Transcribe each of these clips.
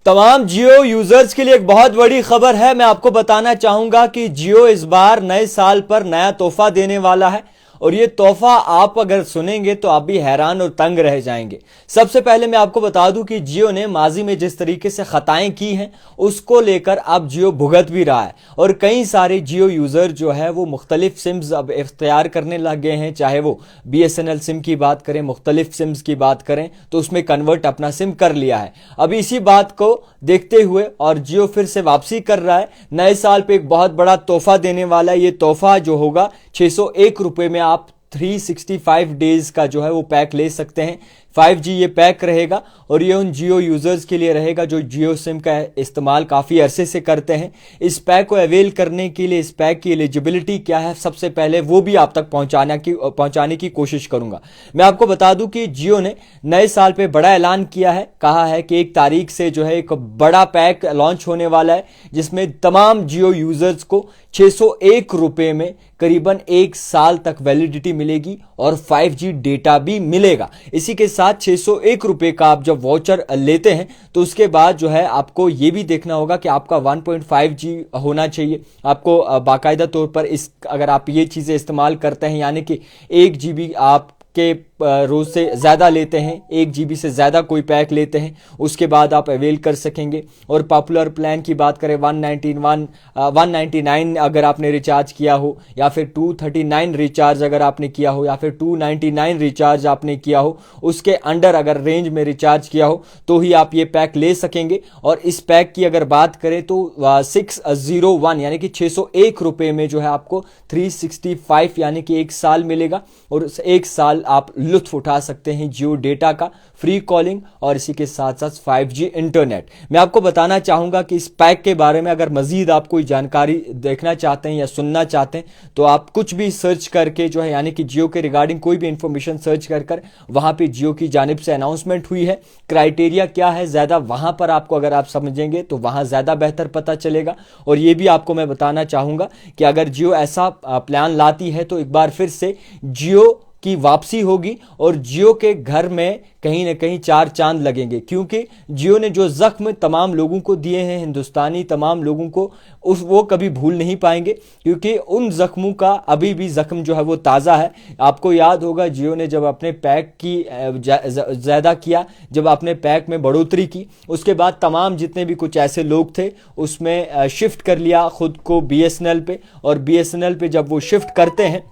तमाम जियो यूजर्स के लिए एक बहुत बड़ी खबर है। मैं आपको बताना चाहूंगा कि जियो इस बार नए साल पर नया तोहफा देने वाला है और ये तोहफा आप अगर सुनेंगे तो आप भी हैरान और तंग रह जाएंगे। सबसे पहले मैं आपको बता दूं कि जियो ने माजी में जिस तरीके से खताएं की हैं उसको लेकर अब जियो भुगत भी रहा है और कई सारे जियो यूजर जो है वो मुख्तलिफ सिम्स अब इख्तियार करने लग गए हैं। चाहे वो BSNL सिम की बात करें, मुख्तलिफ सिम्स की बात करें तो उसमें कन्वर्ट अपना सिम कर लिया है। अभी इसी बात को देखते हुए और जियो फिर से वापसी कर रहा है, नए साल पे एक बहुत बड़ा तोहफा देने वाला है। ये तोहफा जो होगा 601 रुपए में आप 365 डेज का जो है वो पैक ले सकते हैं। 5G ये पैक रहेगा और ये उन जियो यूजर्स के लिए रहेगा जो जियो सिम का इस्तेमाल काफ़ी अरसे से करते हैं। इस पैक को अवेल करने के लिए इस पैक की एलिजिबिलिटी क्या है, सबसे पहले वो भी आप तक पहुंचाने की कोशिश करूंगा। मैं आपको बता दूं कि जियो ने नए साल पे बड़ा ऐलान किया है, कहा है कि 1 तारीख से जो है एक बड़ा पैक लॉन्च होने वाला है जिसमें तमाम जियो यूजर्स को 601 रुपए में करीबन 1 साल तक वैलिडिटी मिलेगी और 5G डेटा भी मिलेगा। इसी के साथ 601 रुपए का आप जब वाउचर लेते हैं तो उसके बाद जो है आपको ये भी देखना होगा कि आपका 1.5G होना चाहिए। आपको बाकायदा तौर पर इस अगर आप ये चीज़ें इस्तेमाल करते हैं यानी कि 1 GB आप के रोज से ज़्यादा लेते हैं, 1 GB से ज़्यादा कोई पैक लेते हैं, उसके बाद आप अवेल कर सकेंगे। और पॉपुलर प्लान की बात करें 199 अगर आपने रिचार्ज किया हो या फिर 239 रिचार्ज अगर आपने किया हो या फिर 299 रिचार्ज आपने किया हो, उसके अंडर अगर रेंज में रिचार्ज किया हो तो ही आप ये पैक ले सकेंगे। और इस पैक की अगर बात करें तो 601 यानी कि 601 रुपए में जो है आपको 365 यानी कि 1 साल मिलेगा और 1 साल आप लुत्फ उठा सकते हैं जियो डेटा का, फ्री कॉलिंग और इसी के साथ साथ 5G इंटरनेट। मैं आपको बताना चाहूंगा कि इस पैक के बारे में अगर मजीद आप कोई जानकारी देखना चाहते हैं या सुनना चाहते हैं तो आप कुछ भी सर्च करके जो है यानी कि जियो के रिगार्डिंग कोई भी इंफॉर्मेशन सर्च कर वहां पे जियो की जानिब से अनाउंसमेंट हुई है। क्राइटेरिया क्या है ज्यादा वहां पर आपको अगर आप समझेंगे तो वहां ज्यादा बेहतर पता चलेगा। और ये भी आपको मैं बताना चाहूंगा कि अगर जियो ऐसा प्लान लाती है तो एक बार फिर से जियो की वापसी होगी और जियो के घर में कहीं ना कहीं 4 चांद लगेंगे, क्योंकि जियो ने जो जख्म तमाम लोगों को दिए हैं, हिंदुस्तानी तमाम लोगों को, वो कभी भूल नहीं पाएंगे क्योंकि उन जख्मों का अभी भी जख्म जो है वो ताज़ा है। आपको याद होगा जियो ने जब अपने पैक की ज़्यादा किया, जब अपने पैक में बढ़ोतरी की, उसके बाद तमाम जितने भी कुछ ऐसे लोग थे उसमें शिफ्ट कर लिया खुद को BSNL पे, और BSNL पे जब वो शिफ्ट करते हैं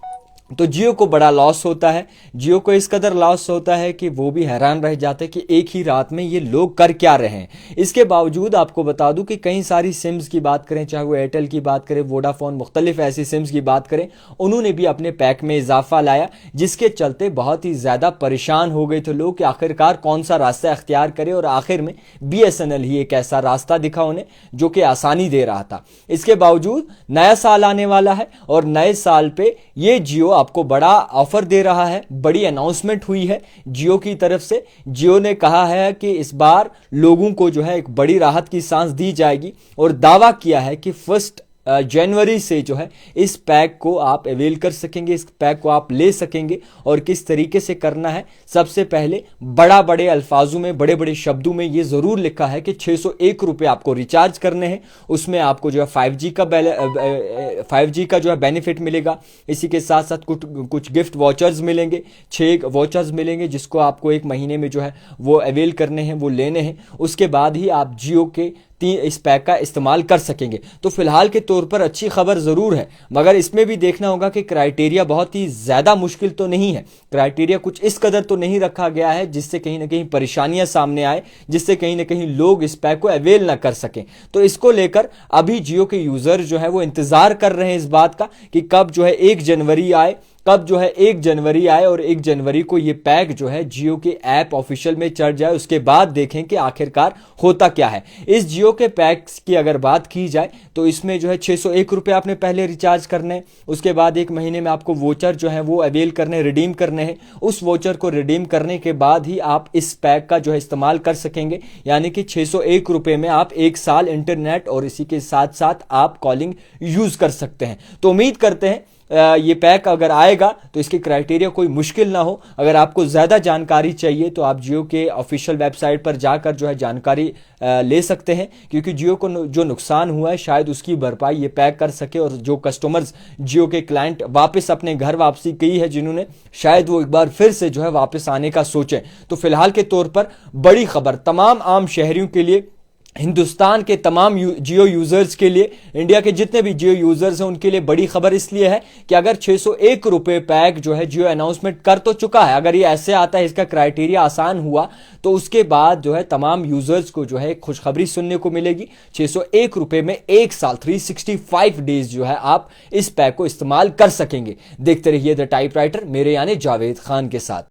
तो जियो को बड़ा लॉस होता है। जियो को इस कदर लॉस होता है कि वो भी हैरान रह जाते हैं कि एक ही रात में ये लोग कर क्या रहे हैं। इसके बावजूद आपको बता दूं कि कई सारी सिम्स की बात करें, चाहे वो एयरटेल की बात करें, वोडाफोन, मुख्तलिफ ऐसी सिम्स की बात करें, उन्होंने भी अपने पैक में इजाफा लाया जिसके चलते बहुत ही ज़्यादा परेशान हो गए थे लोग कि आखिरकार कौन सा रास्ता अख्तियार करे, और आखिर में BSNL ही एक ऐसा रास्ता दिखा उन्हें जो कि आसानी दे रहा था। इसके बावजूद नया साल आने वाला है और नए साल पे ये जियो आपको बड़ा ऑफर दे रहा है। बड़ी अनाउंसमेंट हुई है जियो की तरफ से। जियो ने कहा है कि इस बार लोगों को जो है एक बड़ी राहत की सांस दी जाएगी और दावा किया है कि 1 जनवरी से जो है इस पैक को आप अवेल कर सकेंगे, इस पैक को आप ले सकेंगे। और किस तरीके से करना है, सबसे पहले बड़े अल्फाजों में, बड़े बड़े शब्दों में ये ज़रूर लिखा है कि 601 रुपये आपको रिचार्ज करने हैं, उसमें आपको जो है 5G का जो है बेनिफिट मिलेगा। इसी के साथ साथ कुछ गिफ्ट वाउचर्स मिलेंगे, 6 वाउचर्स मिलेंगे जिसको आपको 1 महीने में जो है वो अवेल करने हैं, वो लेने हैं। उसके बाद ही आप जियो के इस पैक का इस्तेमाल कर सकेंगे। तो फिलहाल के तौर पर अच्छी खबर ज़रूर है, मगर इसमें भी देखना होगा कि क्राइटेरिया बहुत ही ज़्यादा मुश्किल तो नहीं है। क्राइटेरिया कुछ इस कदर तो नहीं रखा गया है जिससे कहीं ना कहीं परेशानियां सामने आए, जिससे कहीं ना कहीं लोग इस पैक को अवेल ना कर सकें। तो इसको लेकर अभी जियो के यूज़र जो है वो इंतज़ार कर रहे हैं इस बात का कि कब जो है 1 जनवरी आए, कब जो है 1 जनवरी आए और 1 जनवरी को ये पैक जो है जियो के ऐप ऑफिशियल में चढ़ जाए। उसके बाद देखें कि आखिरकार होता क्या है। इस जियो के पैक्स की अगर बात की जाए तो इसमें जो है 601 रुपये आपने पहले रिचार्ज करने हैं, उसके बाद 1 महीने में आपको वोचर जो है वो अवेल करने, रिडीम करने हैं। उस वोचर को रिडीम करने के बाद ही आप इस पैक का जो है इस्तेमाल कर सकेंगे, यानी कि 601 रुपये में आप 1 साल इंटरनेट और इसी के साथ साथ आप कॉलिंग यूज कर सकते हैं। तो उम्मीद करते हैं ये पैक अगर आएगा तो इसके क्राइटेरिया कोई मुश्किल ना हो। अगर आपको ज़्यादा जानकारी चाहिए तो आप जियो के ऑफिशियल वेबसाइट पर जाकर जो है जानकारी ले सकते हैं, क्योंकि जियो को जो नुकसान हुआ है शायद उसकी भरपाई ये पैक कर सके। और जो कस्टमर्स जियो के क्लाइंट वापस अपने घर वापसी की है, जिन्होंने शायद वो एक बार फिर से जो है वापस आने का सोचें। तो फिलहाल के तौर पर बड़ी खबर तमाम आम शहरियों के लिए, हिंदुस्तान के तमाम जियो यूजर्स के लिए, इंडिया के जितने भी जियो यूजर्स हैं उनके लिए बड़ी खबर इसलिए है कि अगर 601 रुपए पैक जो है जियो अनाउंसमेंट कर तो चुका है, अगर ये ऐसे आता है, इसका क्राइटेरिया आसान हुआ, तो उसके बाद जो है तमाम यूजर्स को जो है खुशखबरी सुनने को मिलेगी। 601 रुपए में 1 साल 365 डेज जो है आप इस पैक को इस्तेमाल कर सकेंगे। देखते रहिए द टाइपराइटर मेरे यानी जावेद खान के साथ।